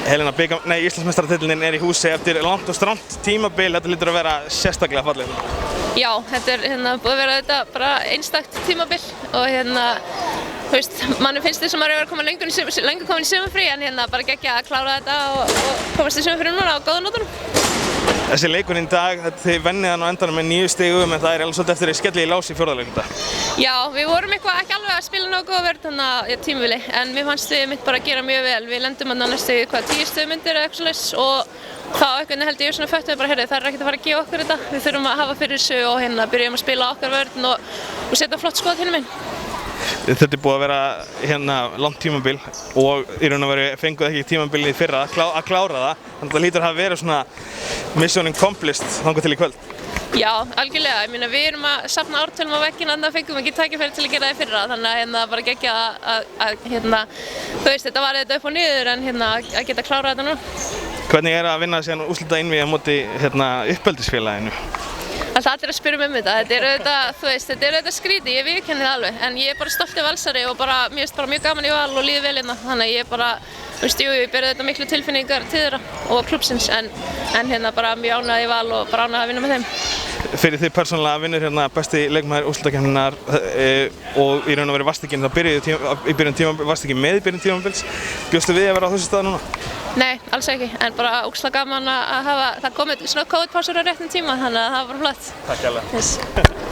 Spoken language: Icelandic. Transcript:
Helena, Íslandsmeistaratitillinn í húsi eftir langt og strangt tímabil, þetta hlýtur að vera sérstaklega fallegt. Já, þetta búið að vera þetta bara einstakt tímabil og þú veist, manni finnst þess að maður er að koma löngu komin í sumarfrí en bara geggja að klára þetta og komast í sumarfrí núna á góðum nótunum. Þessi leikurinn í dag, þið vennið hann á endanum með 9 stigum en það er alveg svolítið eftir að skella í lás í fjórða leiknum í dag. Já, við vorum ekki alveg að spila nógu góða vörn þarna tímabili en mér fannst liðið mitt bara að gera mjög vel. Við lendum þarna næstu 10 stigum undir eða eitthvað svoleiðis og þá held ég svona föttuði bara, heyrðu, það er ekkert að fara að gefa okkur þetta. Við þurfum að hafa fyrir þessu og byrjum að spila okkar vörn og setja flott skot hinum megin. Þetta er búið að vera langt tímabil og í raun og veru fenguð ekki tímabilið í fyrra að klára það. Þannig að það hlýtur að hafa verið svona mission accomplished þangað til í kvöld. Já, algjörlega. Ég meina, við erum að safna ártölum á vegginn en það fengum ekki tækifæri til að gera það í fyrra. Þannig að bara geggja þú veist, þetta var þetta upp og niður en að geta klárað þetta nú. Hvernig er að vinna síðan úrslita innvíði á móti uppeldisfélaginu? Allir að spyrja um þetta. Þetta er auðvitað skrítið, ég viðurkenni það alveg. En ég er bara stoltur Valsari og mér finnst bara mjög gaman í Val og líður vel hérna. Þannig að ég bara, ég ber auðvitað miklu tilfinningar til þeirra og klúbbsins en bara mjög ánægð í Val og bara ánægð að vinna með þeim. Fyrir þið persónulega vinnur besti leikmaður úrslitakeppninnar og í raun og veru varst ekki með í byrjun tímabils. Bjóstu við að vera á þessu stað núna? Nei, alls ekki, en bara ógeðslega gaman að hafa, það komið svona COVID-pásur á réttum tíma, þannig að það var bara flott. Takk hérlega.